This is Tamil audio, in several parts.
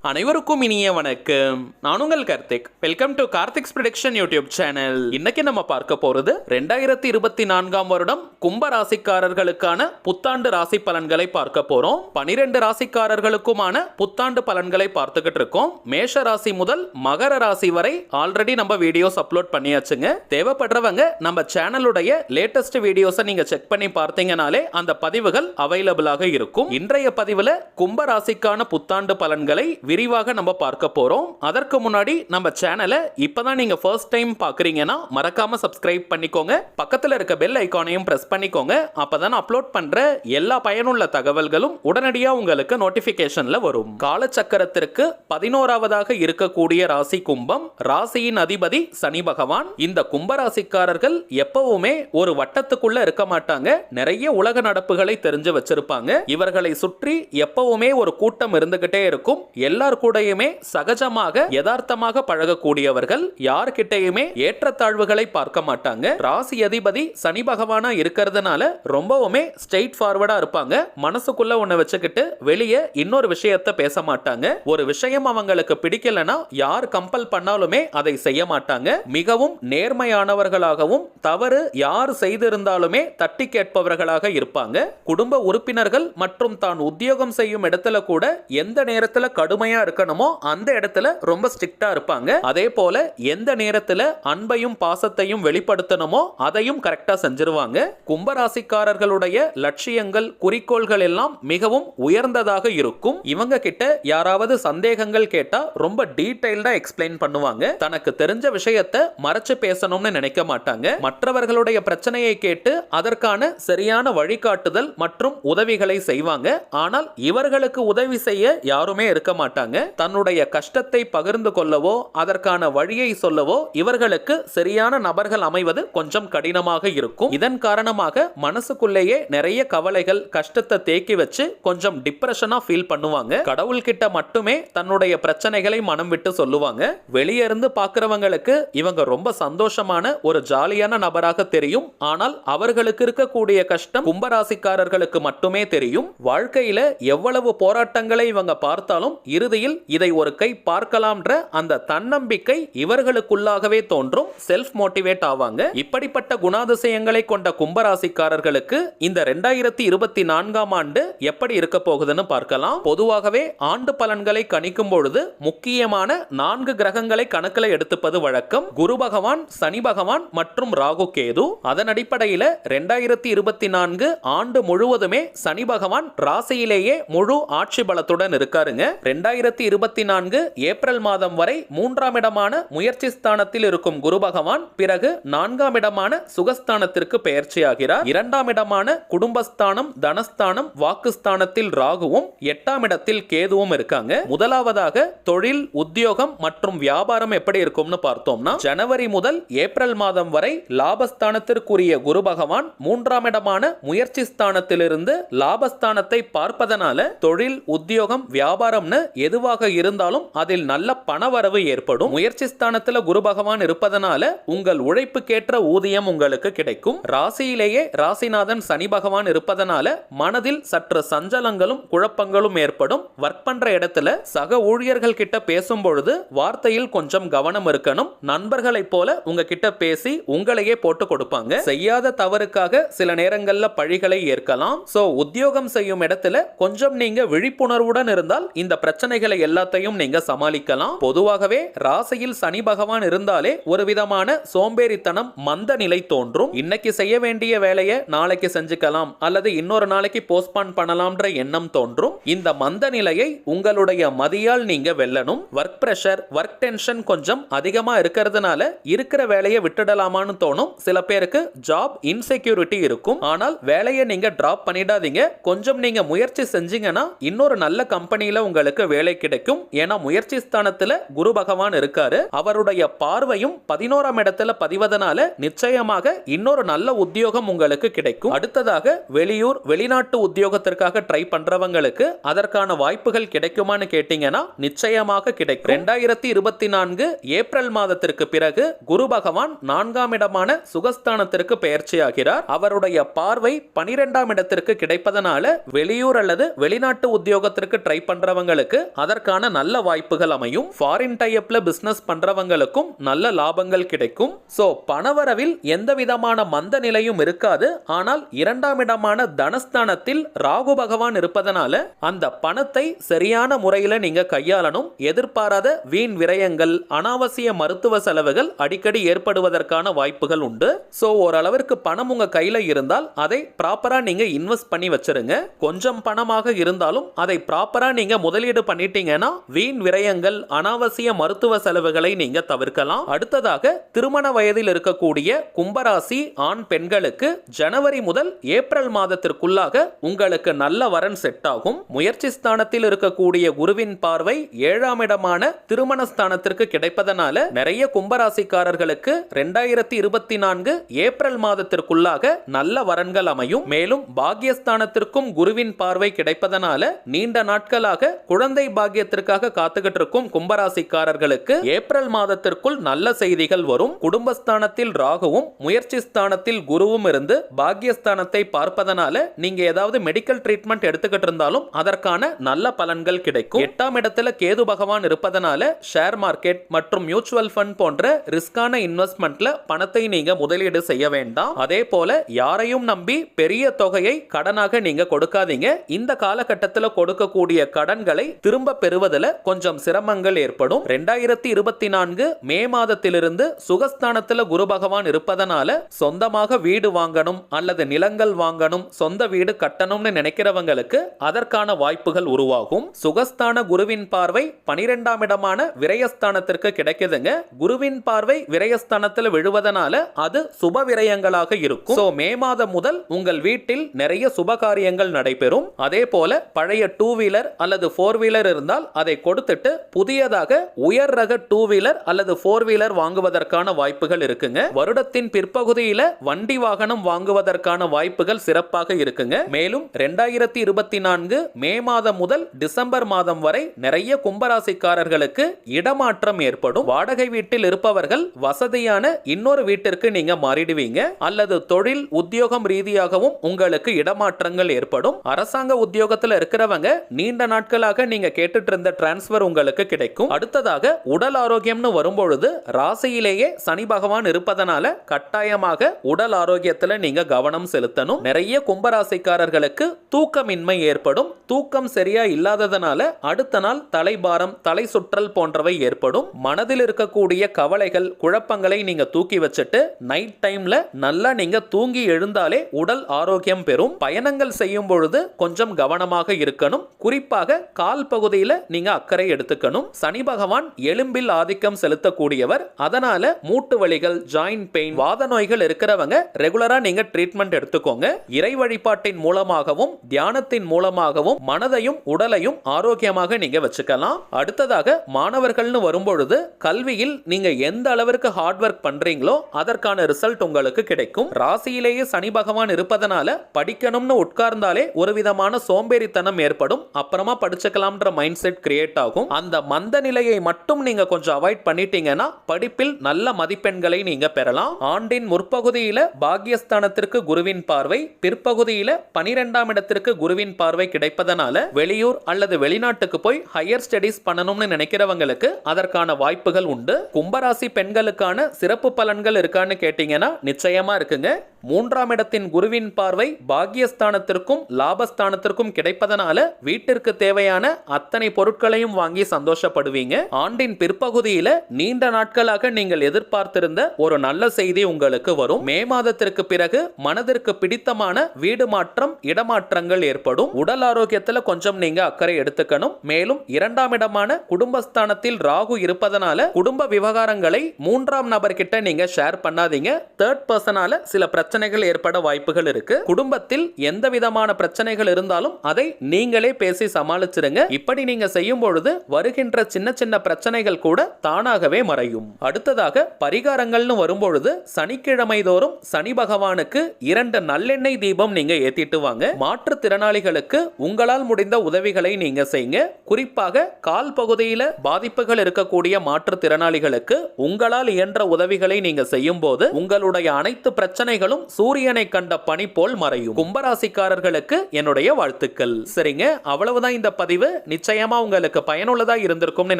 அனைவருக்கும் இனிய வணக்கம். நான் உங்கள் Karthik. Welcome to Karthik's prediction YouTube channel. இன்னைக்கு நம்ம பார்க்க போறது 2024 வருடம் கும்ப ராசிக்காரர்களுக்கான புத்தாண்டு ராசி பலன்களை பார்க்க போறோம். 12 ராசிக்காரர்களுக்குமான புத்தாண்டு பலன்களை பார்த்துக்கிட்டு இருக்கோம். மேஷ ராசி முதல் மகர ராசி வரை ஆல்ரெடி நம்ம வீடியோஸ் அப்லோட் பண்ணியாச்சுங்க. தேவைப்படுறவங்க நம்ம சேனலுடைய லேட்டஸ்ட் வீடியோஸை நீங்க செக் பண்ணி பார்த்தீங்கனாலே அந்த பதிவுகள் அவைலபிளாக இருக்கும். இன்றைய பதிவுல கும்ப ராசிக்கான புத்தாண்டு பலன்களை விரிவாக நம்ம பார்க்க போறோம். அதற்கு முன்னாடி நம்ம சேனலை இப்பதான் நீங்க ஃபர்ஸ்ட் டைம் பார்க்கறீங்கன்னா மறக்காம சப்ஸ்கிரைப் பண்ணிக்கோங்க. பக்கத்துல இருக்க பெல் ஐகானையும் பிரஸ் பண்ணிக்கோங்க. அப்பதான் அப்லோட் பண்ற எல்லா பயனுள்ள தகவல்களும் உடனடியா உங்களுக்கு நோட்டிபிகேஷன்ல வரும். காலச்சக்கரத்திற்கு 11வதாக இருக்கக்கூடிய ராசி கும்பம். ராசியின் அதிபதி சனி பகவான். இந்த கும்ப ராசிக்காரர்கள் எப்பவுமே ஒரு வட்டத்துக்குள்ள இருக்க மாட்டாங்க. நிறைய உலக நடப்புகளை தெரிஞ்சு வச்சிருப்பாங்க. இவர்களை சுற்றி எப்பவுமே ஒரு கூட்டம் இருந்துகிட்டே இருக்கும். எல்லார் கூடயுமே சகஜமாக யதார்த்தமாக பழகக்கூடியவர்கள். யார்கிட்டயுமே ஏற்றத்தாழ்வுகளை பார்க்க மாட்டாங்க. ராசி அதிபதி சனி பகவானா இருக்கிறதுனால ரொம்பவுமே ஸ்ட்ரெயிட் ஃபார்வர்டா இருப்பாங்க. மனசுக்குள்ள ஒண்ணு வச்சுக்கிட்டு வெளியே இன்னொரு விஷயத்தை பேச மாட்டாங்க. ஒரு விஷயம் அவங்களுக்கு பிடிக்கலனா யார் கம்பல் பண்ணாலுமே அதை செய்ய மாட்டாங்க. மிகவும் நேர்மையானவர்களாகவும் தவறு யார் செய்திருந்தாலுமே தட்டி கேட்பவர்களாக இருப்பாங்க. குடும்ப உறுப்பினர்கள் மற்றும் தான் உத்தியோகம் செய்யும் இடத்துல கூட எந்த நேரத்துல கடுமையா இருக்கணுமோ அந்த இடத்துல ரொம்ப ஸ்ட்ரிக்ட்டா இருப்பாங்க. அதே போல எந்த நேரத்துல அன்பையும் பாசத்தையும் வெளிப்படுத்தணுமோ அதையும் கரெக்டா செஞ்சிருவாங்க. கும்பராசிக்காரர்களுடைய லட்சியங்கள் குறிக்கோள்கள் எல்லாம் மிகவும் உயர்ந்ததாக இருக்கும். இவங்க கிட்ட யாராவது சந்தேகங்கள் கேட்டா ரொம்ப டீடைல்டா எக்ஸ்பிளைன் பண்ணுவாங்க. தனக்கு தெரிஞ்ச விஷயத்தை மறைச்சு பேசணும்னு நினைக்க மாட்டாங்க. மற்றவர்களுடைய பிரச்சனையை கேட்டு அதற்கான சரியான வழிகாட்டுதல் மற்றும் உதவிகளை செய்வாங்க. ஆனால் இவர்களுக்கு உதவி செய்ய யாருமே இருக்க மாட்டாங்க. தன்னுடைய கஷ்டத்தை பகிர்ந்து கொள்ளவோ அதற்கான வழியை சொல்லவோ இவர்களுக்கு சரியான நபர்கள் அமைவது கொஞ்சம் கடினமாக இருக்கும். இதன் காரணமாக மனசுக்குள்ளேயே நிறைய கவலைகள் கஷ்டத்தை தேக்கி வச்சு கொஞ்சம் டிப்ரெஷனா ஃபீல் பண்ணுவாங்க. கடவுள் கிட்ட மட்டுமே தன்னுடைய பிரச்சனைகளை மனம் விட்டு சொல்லுவாங்க. வெளியே இருந்து பார்க்கிறவங்களுக்கு இவங்க ரொம்ப சந்தோஷமான ஒரு ஜாலியான நபராக தெரியும். ஆனால் அவர்களுக்கு இருக்கக்கூடிய கஷ்டம் கும்பராசிக்காரர்களுக்கு மட்டுமே தெரியும். வாழ்க்கையில எவ்வளவு போராட்டங்களை இவங்க பார்த்தாலும் இறுதியில் இதை ஒரு கை பார்க்கலாம்ன்ற அந்த தன்னம்பிக்கை இவர்களுக்குள்ளாகவே தோன்றும். செல்ஃப் மோட்டிவேட் ஆவாங்க. இப்படிப்பட்ட குணாதிசயங்களை கொண்ட கும்பராசிக்காரர்களுக்கு இந்த 2024 ஆண்டு எப்படி இருக்க போகுதுன்னு பார்க்கலாம். பொதுவாகவே ஆண்டு பலன்களை கணிக்கும் பொழுது முக்கியமான 4 கிரகங்களை கணக்கில் எடுத்துப்பது வழக்கம். குரு பகவான், சனி பகவான் மற்றும் ராகு கேது. அதன் அடிப்படையில் 2024 ஆண்டு முழுவதுமே சனி பகவான் ராசியிலேயே முழு ஆட்சி பலத்துடன் இருக்காருங்க. 2024 ஏப்ரல் மாதம் வரை 3ஆம் இடமான முயற்சி ஸ்தானத்தில் இருக்கும் குரு பகவான் பிறகு 4ஆம் இடமான சுகஸ்தானத்திற்கு பெயர்ச்சியாகிறார். 2ஆம் இடமான குடும்பஸ்தானம், தனஸ்தானம், வாக்குஸ்தானத்தில் ராகுவும் 8ஆம் இடத்தில் கேதுவும் இருக்காங்க. முதலாவதாக தொழில், உத்தியோகம் மற்றும் வியாபாரம் எப்படி இருக்கும்னு பார்த்தோம்னா ஜனவரி முதல் ஏப்ரல் மாதம் வரை லாபஸ்தானத்திற்குரிய குரு பகவான் 3ஆம் இடமான முயற்சி ஸ்தானத்திலிருந்து லாபஸ்தானத்தை பார்ப்பதனால தொழில், உத்தியோகம், வியாபாரம்னு எதுவாக இருந்தாலும் அதில் நல்ல பணவரவு ஏற்படும். முயற்சி ஸ்தானத்துல குரு பகவான் இருப்பதனால உங்கள் உழைப்புக்கேற்ற ஊதியம் உங்களுக்கு கிடைக்கும். ராசியிலேயே ராசிநாதன் சனி பகவான் இருப்பதனால மனதில் சற்று சஞ்சலங்களும் குழப்பங்களும் ஏற்படும். ஒர்க் பண்ற இடத்துல சக ஊழியர்கள் கிட்ட பேசும் பொழுது வார்த்தையில் கொஞ்சம் கவனம் இருக்கணும். நண்பர்களைப் போல உங்ககிட்ட பேசி உங்களையே போட்டு கொடுப்பாங்க. செய்யாத தவறுக்காக சில நேரங்கள்ல பழிகளை ஏற்கலாம். சோ உத்தியோகம் செய்யும் இடத்துல கொஞ்சம் நீங்க விழிப்புணர்வுடன் இருந்தால் இந்த பிரச்சனைகளை எல்லாத்தையும் நீங்க சமாளிக்கலாம். பொதுவாகவே ராசியில் சனி பகவான் இருந்தாலே ஒரு விதமான சோம்பேறித்தனம், மந்த நிலை தோன்றும். இன்னைக்கு செய்ய வேண்டிய வேலையை நாளைக்கு செஞ்சுக்கலாம் அல்லது இன்னொரு நாளைக்கு போஸ்ட்பான் பண்ணலாம்ன்ற எண்ணம் தோன்றும். இந்த மந்த நிலையை உங்களுடைய மதியால் நீங்க வெல்லணும். ஒர்க் பிரஷர், ஒர்க் டென்ஷன் கொஞ்சம் அதிகமா இருக்கிறதுனால இருக்கிற வேலையை விட்டுடலாமான்னு தோணும். சில பேருக்கு ஜாப் இன்செக்யூரிட்டி இருக்கும். ஆனால் வேலையை நீங்க டிராப் பண்ணிடாதீங்க. கொஞ்சம் நீங்க முயற்சி செஞ்சீங்கன்னா இன்னொரு நல்ல கம்பெனியில உங்களுக்கு வேலை கிடைக்கும். ஏன்னா முயற்சி ஸ்தானத்துல குரு பகவான் இருக்காரு. அவருடைய பார்வையும் 11ஆம் இடத்துல பதிவதனால நிச்சயமாக இன்னொரு நல்ல உத்தியோகம் உங்களுக்கு கிடைக்கும். அடுத்ததாக வெளியூர், வெளிநாட்டு உத்தியோகத்திற்காக ட்ரை பண்றவங்களுக்கு அதற்கான வாய்ப்புகள் கிடைக்குமான்னு கேட்டீங்கன்னா நிச்சயமாக கிடைக்கும். 2024 ஏப்ரல் மாதத்திற்கு பிறகு குரு பகவான் 4ஆம் இடமான சுகஸ்தானத்திற்கு பெயர்ச்சியாகிறார். அவருடைய பார்வை 12ஆம் இடத்திற்கு கிடைப்பதனால வெளியூர் அல்லது வெளிநாட்டு உத்தியோகத்திற்கு ட்ரை பண்றவங்களுக்கு அதற்கான நல்ல வாய்ப்புகள் அமையும். ஃபாரின் டைப்ல பிசினஸ் பண்றவங்களுக்கும் நல்ல லாபங்கள் கிடைக்கும். சோ பணவரவில் எந்த விதமான மந்த நிலையும் இருக்காது. ஆனால் இரண்டாம் இடமான தனஸ்தானத்தில் ராகு பகவான் இருப்பதனால அந்த பணத்தை சரியான முறையில் நீங்க கையாளணும். எதிர்பாராத வீண் விரயங்கள், அனாவசிய மருத்துவ செலவுகள் அடிக்கடி ஏற்படுவதற்கான வாய்ப்புகள் உண்டு. சோ ஓரளவிற்கு பணம் உங்க கையில இருந்தால் அதை ப்ராப்பரா நீங்க இன்வெஸ்ட் பண்ணி வச்சிருங்க. கொஞ்சம் பணமாக இருந்தாலும் அதை ப்ராப்பரா நீங்க முதலீடு பண்ணிட்டீங்கன்னா வீண் விரயங்கள், அனாவசிய மருத்துவ செலவுகளை நீங்க தவிர்க்கலாம். அடுத்ததாக திருமண வயதில் இருக்கக்கூடிய கும்பராசி ஆண் பெண்களுக்கு ஜனவரி முதல் ஏப்ரல் மாதத்திற்குள்ளாக உங்களுக்கு நல்ல வரன் செட் ஆகும். முயற்சி ஸ்தானத்தில் இருக்கக்கூடிய குருவின் பார்வை 7ஆம் இடமான திருமண ஸ்தானத்திற்கு கிடைப்பதனால நிறைய கும்பராசிக்காரர்களுக்கு 2024 ஏப்ரல் மாதத்திற்குள்ளாக நல்ல வரன்கள் அமையும். மேலும் பாக்கியஸ்தானத்திற்கும் குருவின் பார்வை கிடைப்பதனால நீண்ட நாட்களாக குழந்தை பாக்கியத்திற்காக காத்துக்கிட்டு இருக்கும் கும்பராசிக்காரர்களுக்கு ஏப்ரல் மாதத்திற்குள் நல்ல செய்திகள் வரும். குடும்பஸ்தானத்தில் ராகுவும் முயற்சி ஸ்தானத்தில் குருவும் இருந்து பாக்கியஸ்தானத்தை பார்ப்பதனால நீங்க ஏதாவது மெடிக்கல் ட்ரீட்மெண்ட் எடுத்துக்கிட்டு இருந்தாலும் அதற்கான நல்ல பலன்கள் கிடைக்கும். 8ஆம் இடத்துல கேது பகவான் இருப்பதனால ஷேர் மார்க்கெட் மற்றும் மியூச்சுவல் ஃபண்ட் போன்ற ரிஸ்கான இன்வெஸ்ட்மெண்ட்ல பணத்தை நீங்க முதலீடு செய்ய வேண்டாம். அதே போல யாரையும் நம்பி பெரிய தொகையை கடனாக நீங்க கொடுக்காதீங்க. இந்த காலகட்டத்தில் கொடுக்கக்கூடிய கடன்களை திரும்ப பெறுவதில் கொஞ்சம் சிரமங்கள் ஏற்படும். 2024 மே மாதத்திலிருந்து சுகஸ்தானத்தில் குரு பகவான் இருப்பதனால சொந்தமாக வீடு வாங்கணும் அல்லது நிலங்கள் வாங்கணும், சொந்த வீடு கட்டணும்னு நினைக்கிறவங்களுக்கு அதற்கான வாய்ப்புகள் உருவாகும். சுகஸ்தான குருவின் பார்வை 12ஆம் இடமான விரயஸ்தானத்திற்கு கிடைக்குதுங்க. குருவின் பார்வை விரயஸ்தானத்தில் விழுவதனால அது சுப விரயங்களாக இருக்கும். சோ மே மாதம் முதல் உங்கள் வீட்டில் நிறைய சுப காரியங்கள் நடைபெறும். அதே போல பழைய 2 வீலர் அல்லது 4 வீலர் இருந்தால் அதை கொடுத்துட்டு புதியதாக உயர் ரக 2 வீலர் அல்லது 4 வீலர் வாங்குவதற்கான வாய்ப்புகள் இருக்குங்க. வருடத்தின் பிற்பகுதியில வண்டி வாகனம் வாங்குவதற்கான வாய்ப்புகள் சிறப்பாக இருக்குங்க. மேலும் 2024 மே மாதம் முதல் டிசம்பர் மாதம் வரை நிறைய கும்பராசிக்காரர்களுக்கு இடமாற்றம் ஏற்படும். வாடகை வீட்டில் இருப்பவர்கள் வசதியான இன்னொரு வீட்டிற்கு நீங்க மாறிடுவீங்க. அல்லது தொழில் உத்தியோகம் ரீதியாகவும் உங்களுக்கு இடமாற்றங்கள் ஏற்படும். அரசாங்க உத்தியோகத்தில் இருக்கிறவங்க நீண்ட நாட்களாக நீங்க கேட்டுட்டு இருந்த டிரான்ஸ்பர் உங்களுக்கு கிடைக்கும். அடுத்ததாக உடல் ஆரோக்கியம்னு வரும்பொழுது ராசியிலேயே சனி பகவான் இருப்பதனால கட்டாயமாக உடல் ஆரோக்கியத்தில் நீங்க கவனம் செலுத்தணும். நிறைய கும்பராசிக்காரர்களுக்கு தூக்கமின்மை ஏற்படும். தூக்கம் சரியா இல்லாததனால அடுத்த நாள் தலைபாரம், தலை சுற்றல் போன்றவை ஏற்படும். மனதில் இருக்கக்கூடிய கவலைகள், குழப்பங்களை நீங்க தூக்கி வச்சுட்டு நைட் டைம்ல நல்லா நீங்க தூங்கி எழுந்தாலே உடல் ஆரோக்கியம் பெறும். பயணங்கள் செய்யும் பொழுது கொஞ்சம் கவனமாக இருக்கணும். குறிப்பாக கால் பகுதியில் நீங்க அக்கறை எடுத்துக்கணும். சனி பகவான் எலும்பில் ஆதிக்கம் செலுத்தக்கூடியவர். அதனால மூட்டு வலிகள், ஜாயிண்ட் பெயின், வாத நோய்கள் இருக்கிறவங்க ரெகுலரா நீங்க ட்ரீட்மெண்ட் எடுத்துக்கோங்க. இறை வழிபாட்டின் மூலமாகவும் தியானத்தின் மூலமாகவும் மனதையும் உடலையும் ஆரோக்கியமாக நீங்க வச்சுக்கலாம். அடுத்ததாக மாணவர்கள்னு வரும்பொழுது கல்வியில் நீங்க எந்த அளவிற்கு ஹார்ட் ஒர்க் பண்றீங்களோ அதற்கான ரிசல்ட் உங்களுக்கு கிடைக்கும். ராசியிலேயே சனி பகவான் இருப்பதனால படிக்கணும்னு உட்கார்ந்தாலே ஒரு விதமான சோம்பேறித்தனம் ஏற்படும். அப்புறமா படிச்சுக்கலாம்ன்ற மைண்ட் செட் கிரியேட் ஆகும். அந்த மந்த நிலையை மட்டும் நீங்க கொஞ்சம் அவாய்ட் பண்ணிட்டீங்கன்னா படிப்பில் நல்ல மதிப்பெண்களை நீங்க பெறலாம். ஆண்டின் முற்பகுதியில பாக்கியஸ்தானத்திற்கு குருவின் பார்வை, பிற்பகுதியில 12ஆம் இடத்திற்கு குருவின் பார்வை கிடைப்பதனால வெளியூர் அல்லது வெளிநாட்டுக்கு போய் ஹையர் ஸ்டடீஸ் பண்ணணும்னு நினைக்கிறவங்களுக்கு அதற்கான வாய்ப்புகள் உண்டு. கும்பராசி பெண்களுக்கான சிறப்பு பலன்கள் இருக்கான்னு கேட்டீங்கன்னா நிச்சயமா இருக்குங்க. 3ஆம் இடத்தின் குருவின் பார்வை பாக்கியஸ்தானத்திற்கும் லாபஸ்தானத்திற்கும் கிடைப்பதனால வீட்டிற்கு தேவையான அத்தனை பொருட்களையும் வாங்கி சந்தோஷப்படுவீங்க. ஆண்டின் பிற்பகுதியில நீண்ட நாட்களாக நீங்கள் எதிர்பார்த்திருந்த ஒரு நல்ல செய்தி உங்களுக்கு வரும். மே மாதத்திற்கு பிறகு மனதிற்கு பிடித்தமான வீடு மாற்றம், இடமாற்றங்கள் ஏற்படும். உடல் ஆரோக்கியத்தில் கொஞ்சம் நீங்க அக்கறை எடுத்துக்கணும். மேலும் 2ஆம் இடமான குடும்பஸ்தானத்தில் ராகு இருப்பதனால குடும்ப விவகாரங்களை 3ஆம் நபர்கிட்ட நீங்க ஷேர் பண்ணாதீங்க. தேர்ட் பர்சனால சில பிரச்சனைகள் ஏற்பட வாய்ப்புகள் இருக்கு. குடும்பத்தில் எந்த விதமான பிரச்சனைகள் இருந்தாலும் அதை நீங்களே பேசி சமாளிச்சிருங்க. இப்படி நீங்க செய்யும் பொழுது வருகின்ற சின்ன சின்ன பிரச்சனைகள் கூட தானாகவே மறையும். அடுத்ததாக பரிகாரங்கள்னு வரும்பொழுது சனிக்கிழமை தோறும் சனி பகவானுக்கு 2 நல்லெண்ணெய் தீபம் நீங்க ஏத்திட்டு வாங்க. மாற்றுத்திறனாளிகளுக்கு உங்களால் முடிந்த உதவிகளை நீங்க செய்யுங்க. குறிப்பாக கால் பகுதியில் பாதிப்புகள் இருக்கக்கூடிய மாற்றுத்திறனாளிகளுக்கு உங்களால் இயன்ற உதவிகளை நீங்க செய்யும் போது உங்களுடைய அனைத்து பிரச்சனைகளும் இருந்தாலும் சூரியனை கண்ட பனி போல் மறையும். கும்பராசிக்காரர்களுக்கு என்னுடைய வாழ்த்துக்கள். சரிங்க, அவ்வளவுதான் இந்த பதிவு. நிச்சயமா உங்களுக்கு பயனுள்ளதா இருந்திருக்கும்னு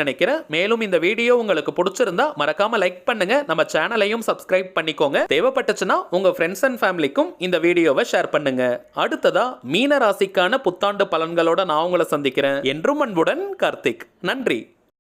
நினைக்கிறேன். மேலும் இந்த வீடியோ உங்களுக்கு பிடிச்சிருந்தா மறக்காம லைக் பண்ணுங்க, நம்ம சேனலையும் சப்ஸ்கிரைப் பண்ணிக்கோங்க. தேவைப்பட்டுச்சுன்னா உங்க ஃப்ரெண்ட்ஸ் அண்ட் ஃபேமிலிக்கும் இந்த வீடியோவை ஷேர் பண்ணுங்க. அடுத்ததா மீன ராசிக்கான புத்தாண்டு பலன்களோட நான் உங்களை சந்திக்கிறேன். என்றும் அன்புடன் கார்த்திக். நன்றி.